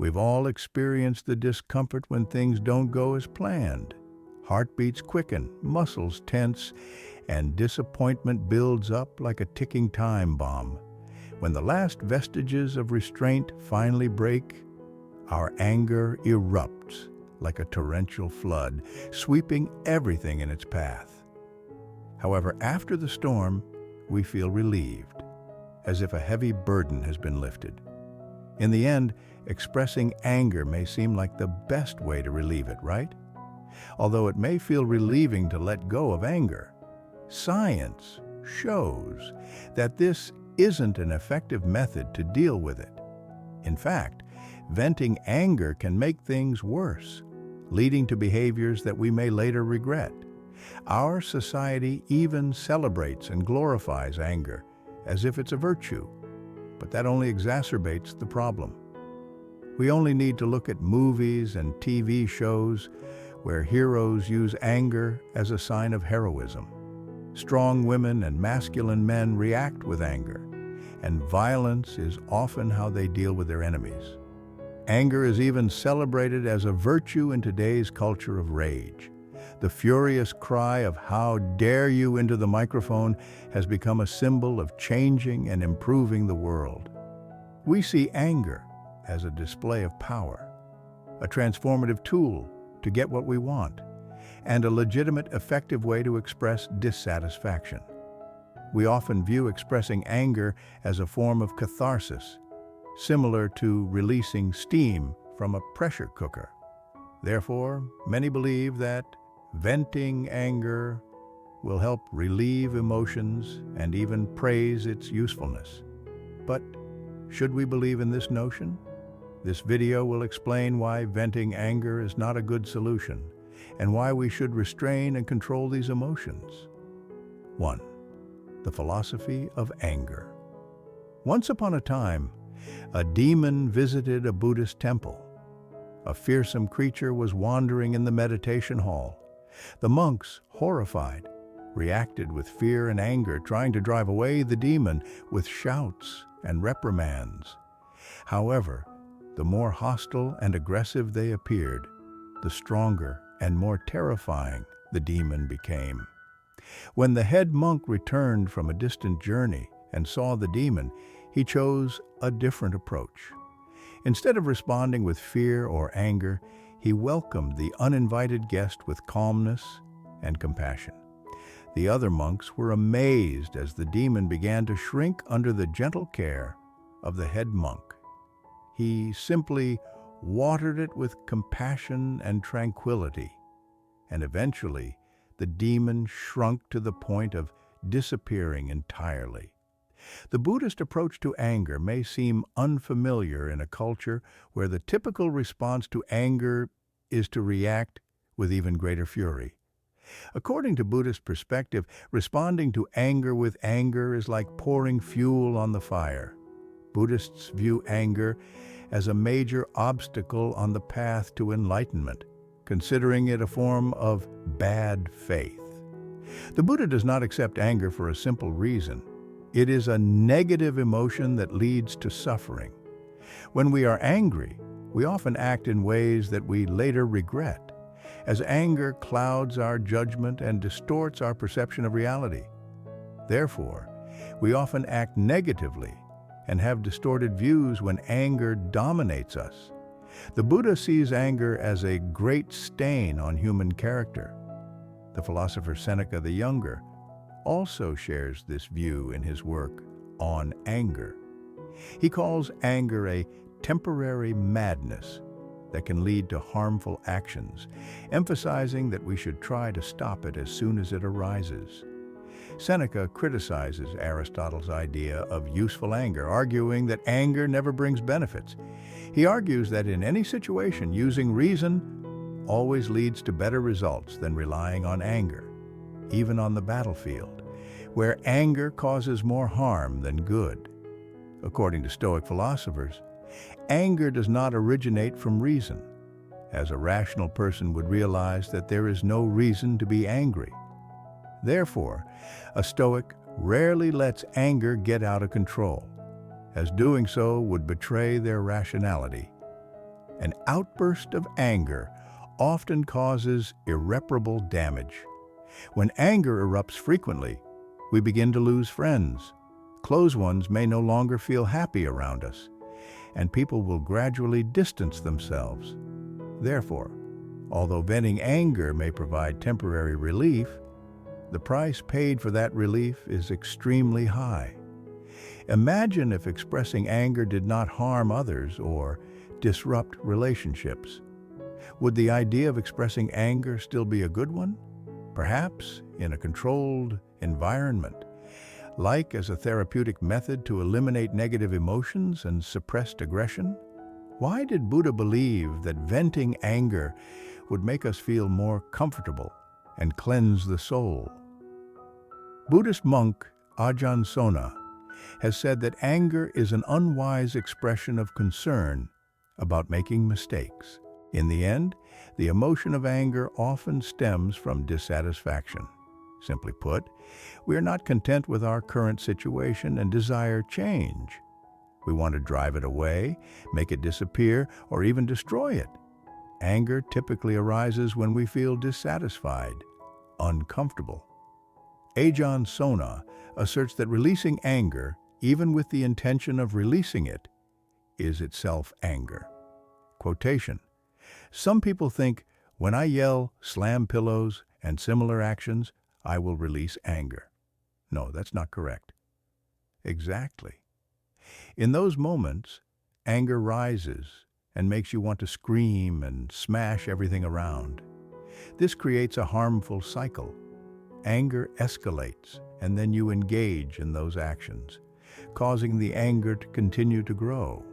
We've all experienced the discomfort when things don't go as planned. Heartbeats quicken, muscles tense, and disappointment builds up like a ticking time bomb. When the last vestiges of restraint finally break, our anger erupts like a torrential flood, sweeping everything in its path. However, after the storm, we feel relieved, as if a heavy burden has been lifted. In the end, expressing anger may seem like the best way to relieve it, right? Although it may feel relieving to let go of anger, science shows that this isn't an effective method to deal with it. In fact, venting anger can make things worse, leading to behaviors that we may later regret. Our society even celebrates and glorifies anger as if it's a virtue, but that only exacerbates the problem. We only need to look at movies and TV shows where heroes use anger as a sign of heroism. Strong women and masculine men react with anger, and violence is often how they deal with their enemies. Anger is even celebrated as a virtue in today's culture of rage. The furious cry of "How dare you" into the microphone has become a symbol of changing and improving the world. We see anger as a display of power, a transformative tool to get what we want, and a legitimate, effective way to express dissatisfaction. We often view expressing anger as a form of catharsis, similar to releasing steam from a pressure cooker. Therefore, many believe that venting anger will help relieve emotions and even praise its usefulness. But should we believe in this notion? This video will explain why venting anger is not a good solution and why we should restrain and control these emotions. 1. The philosophy of anger. Once upon a time, a demon visited a Buddhist temple. A fearsome creature was wandering in the meditation hall. The monks, horrified, reacted with fear and anger, trying to drive away the demon with shouts and reprimands. However, the more hostile and aggressive they appeared, the stronger and more terrifying the demon became. When the head monk returned from a distant journey and saw the demon, he chose a different approach. Instead of responding with fear or anger, he welcomed the uninvited guest with calmness and compassion. The other monks were amazed as the demon began to shrink under the gentle care of the head monk. He simply watered it with compassion and tranquility, and eventually the demon shrunk to the point of disappearing entirely. The Buddhist approach to anger may seem unfamiliar in a culture where the typical response to anger is to react with even greater fury. According to Buddhist perspective, responding to anger with anger is like pouring fuel on the fire. Buddhists view anger as a major obstacle on the path to enlightenment, considering it a form of bad faith. The Buddha does not accept anger for a simple reason. It is a negative emotion that leads to suffering. When we are angry, we often act in ways that we later regret, as anger clouds our judgment and distorts our perception of reality. Therefore, we often act negatively and have distorted views when anger dominates us. The Buddha sees anger as a great stain on human character. The philosopher Seneca the Younger also shares this view in his work on anger. He calls anger a temporary madness that can lead to harmful actions, emphasizing that we should try to stop it as soon as it arises. Seneca criticizes Aristotle's idea of useful anger, arguing that anger never brings benefits. He argues that in any situation, using reason always leads to better results than relying on anger, even on the battlefield, where anger causes more harm than good. According to Stoic philosophers, anger does not originate from reason, as a rational person would realize that there is no reason to be angry. Therefore, a Stoic rarely lets anger get out of control, as doing so would betray their rationality. An outburst of anger often causes irreparable damage. When anger erupts frequently, we begin to lose friends. Close ones may no longer feel happy around us, and people will gradually distance themselves. Therefore, although venting anger may provide temporary relief, the price paid for that relief is extremely high. Imagine if expressing anger did not harm others or disrupt relationships. Would the idea of expressing anger still be a good one? Perhaps in a controlled environment, like as a therapeutic method to eliminate negative emotions and suppressed aggression? Why did Buddha believe that venting anger would make us feel more comfortable and cleanse the soul? Buddhist monk Ajahn Sona has said that anger is an unwise expression of concern about making mistakes. In the end, the emotion of anger often stems from dissatisfaction. Simply put, we are not content with our current situation and desire change. We want to drive it away, make it disappear, or even destroy it. Anger typically arises when we feel dissatisfied, uncomfortable. Ajahn Sona asserts that releasing anger, even with the intention of releasing it, is itself anger. Quotation: "Some people think, when I yell, slam pillows, and similar actions, I will release anger. No, that's not correct." Exactly. In those moments, anger rises and makes you want to scream and smash everything around. This creates a harmful cycle. Anger escalates, and then you engage in those actions, causing the anger to continue to grow.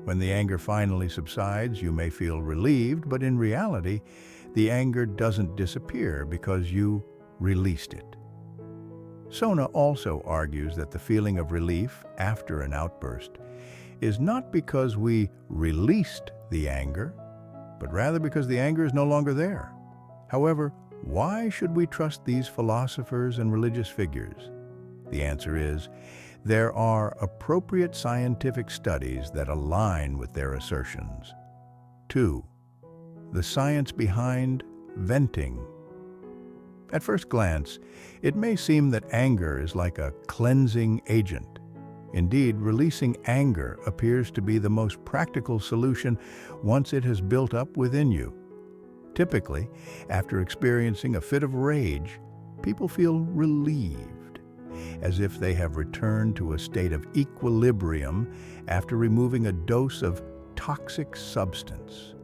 When the anger finally subsides, you may feel relieved, but in reality, the anger doesn't disappear because you released it. Sona also argues that the feeling of relief after an outburst is not because we released the anger, but rather because the anger is no longer there. However, why should we trust these philosophers and religious figures? The answer is, there are appropriate scientific studies that align with their assertions. 2. The science behind venting. At first glance, it may seem that anger is like a cleansing agent. Indeed, releasing anger appears to be the most practical solution once it has built up within you. Typically, after experiencing a fit of rage, people feel relieved, as if they have returned to a state of equilibrium after removing a dose of toxic substance.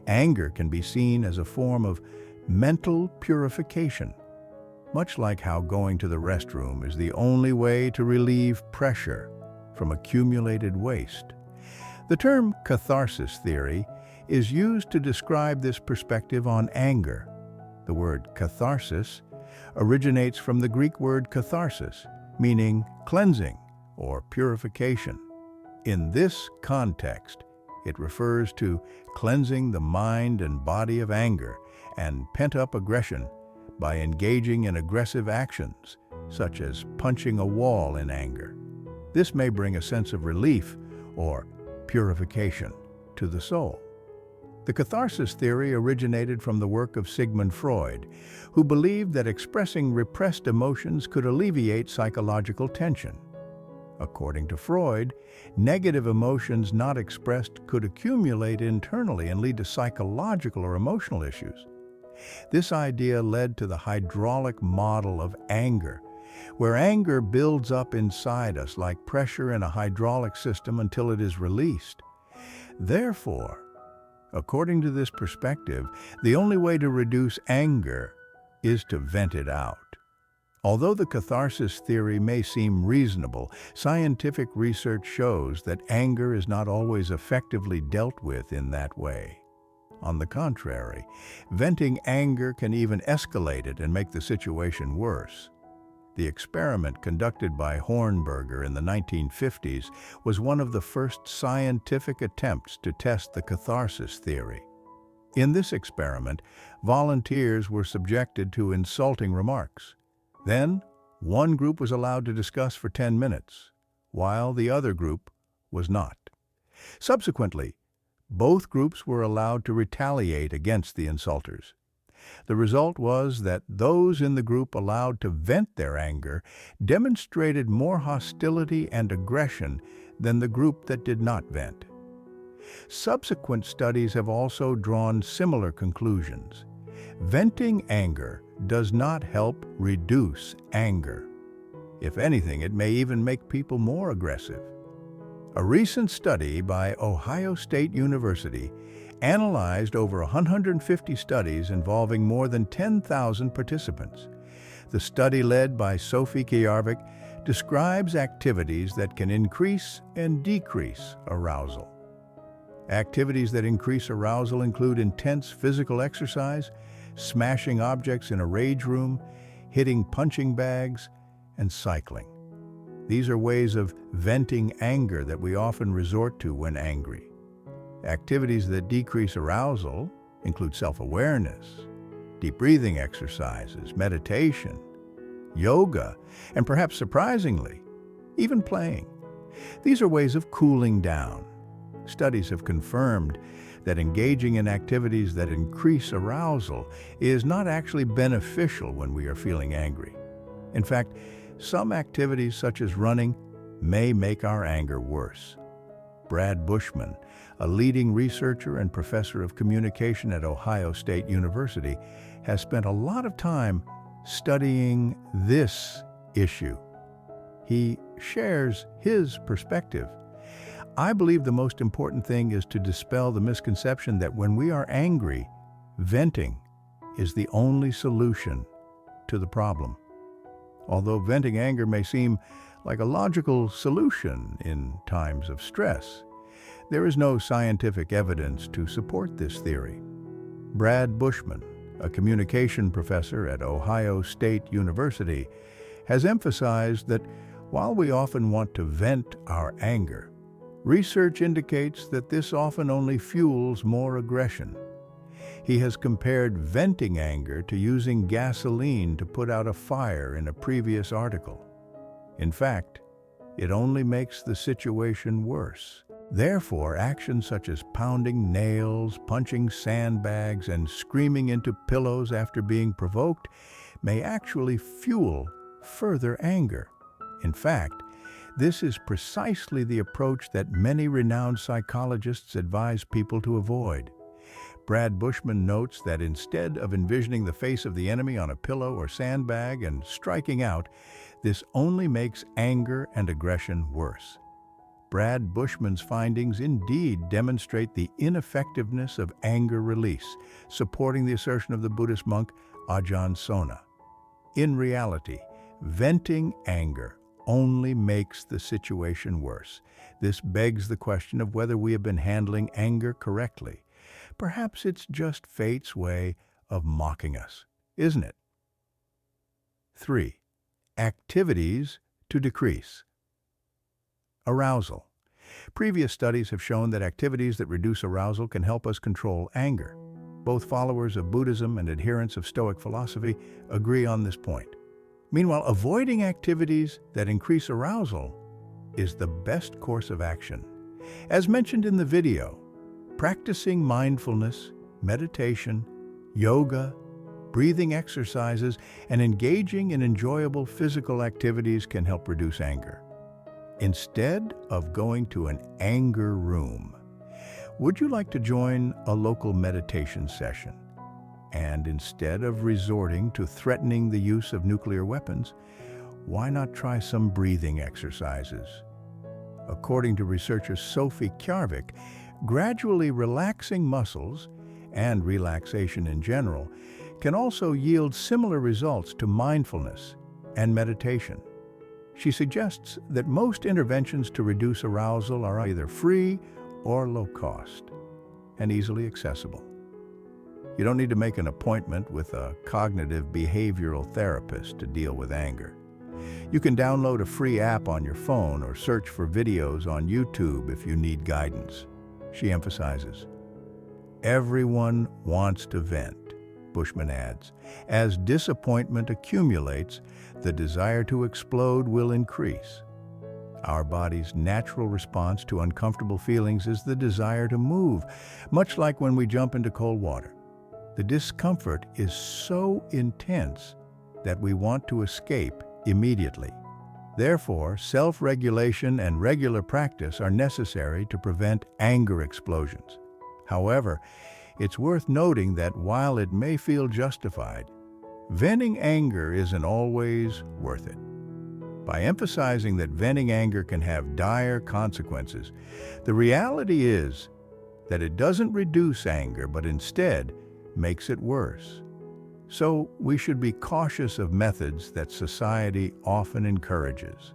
Anger can be seen as a form of mental purification, much like how going to the restroom is the only way to relieve pressure from accumulated waste. The term catharsis theory is used to describe this perspective on anger. The word catharsis originates from the Greek word catharsis, meaning cleansing or purification. In this context, it refers to cleansing the mind and body of anger and pent-up aggression by engaging in aggressive actions, such as punching a wall in anger. This may bring a sense of relief or purification to the soul. The catharsis theory originated from the work of Sigmund Freud, who believed that expressing repressed emotions could alleviate psychological tension. According to Freud, negative emotions not expressed could accumulate internally and lead to psychological or emotional issues. This idea led to the hydraulic model of anger, where anger builds up inside us like pressure in a hydraulic system until it is released. Therefore, according to this perspective, the only way to reduce anger is to vent it out. Although the catharsis theory may seem reasonable, scientific research shows that anger is not always effectively dealt with in that way. On the contrary, venting anger can even escalate it and make the situation worse. The experiment conducted by Hornberger in the 1950s was one of the first scientific attempts to test the catharsis theory. In this experiment, volunteers were subjected to insulting remarks. Then, one group was allowed to discuss for 10 minutes, while the other group was not. Subsequently, Both groups were allowed to retaliate against the insulters. The result was that those in the group allowed to vent their anger demonstrated more hostility and aggression than the group that did not vent. Subsequent studies have also drawn similar conclusions. Venting anger does not help reduce anger. If anything, it may even make people more aggressive. A recent study by Ohio State University analyzed over 150 studies involving more than 10,000 participants. The study, led by Sophie Kjarvik, describes activities that can increase and decrease arousal. Activities that increase arousal include intense physical exercise, smashing objects in a rage room, hitting punching bags, and cycling. These are ways of venting anger that we often resort to when angry. Activities that decrease arousal include self-awareness, deep breathing exercises, meditation, yoga, and perhaps surprisingly, even playing. These are ways of cooling down. Studies have confirmed that engaging in activities that increase arousal is not actually beneficial when we are feeling angry. In fact, some activities such as running may make our anger worse. Brad Bushman, a leading researcher and professor of communication at Ohio State University, has spent a lot of time studying this issue. He shares his perspective. I believe the most important thing is to dispel the misconception that when we are angry, venting is the only solution to the problem. Although venting anger may seem like a logical solution in times of stress, there is no scientific evidence to support this theory. Brad Bushman, a communication professor at Ohio State University, has emphasized that while we often want to vent our anger, research indicates that this often only fuels more aggression. He has compared venting anger to using gasoline to put out a fire in a previous article. In fact, it only makes the situation worse. Therefore, actions such as pounding nails, punching sandbags, and screaming into pillows after being provoked may actually fuel further anger. In fact, this is precisely the approach that many renowned psychologists advise people to avoid. Brad Bushman notes that instead of envisioning the face of the enemy on a pillow or sandbag and striking out, this only makes anger and aggression worse. Brad Bushman's findings indeed demonstrate the ineffectiveness of anger release, supporting the assertion of the Buddhist monk Ajahn Sona. In reality, venting anger only makes the situation worse. This begs the question of whether we have been handling anger correctly. Perhaps it's just fate's way of mocking us, isn't it? 3. Activities to decrease arousal. Previous studies have shown that activities that reduce arousal can help us control anger. Both followers of Buddhism and adherents of Stoic philosophy agree on this point. Meanwhile, avoiding activities that increase arousal is the best course of action. As mentioned in the video, practicing mindfulness, meditation, yoga, breathing exercises, and engaging in enjoyable physical activities can help reduce anger. Instead of going to an anger room, would you like to join a local meditation session? And instead of resorting to threatening the use of nuclear weapons, why not try some breathing exercises? According to researcher Sophie Kjarvik, gradually relaxing muscles, and relaxation in general, can also yield similar results to mindfulness and meditation. She suggests that most interventions to reduce arousal are either free or low cost and easily accessible. You don't need to make an appointment with a cognitive behavioral therapist to deal with anger. You can download a free app on your phone or search for videos on YouTube if you need guidance. She emphasizes, everyone wants to vent, Bushman adds. As disappointment accumulates, the desire to explode will increase. Our body's natural response to uncomfortable feelings is the desire to move, much like when we jump into cold water. The discomfort is so intense that we want to escape immediately. Therefore, self-regulation and regular practice are necessary to prevent anger explosions. However, it's worth noting that while it may feel justified, venting anger isn't always worth it. By emphasizing that venting anger can have dire consequences, the reality is that it doesn't reduce anger, but instead makes it worse. So we should be cautious of methods that society often encourages.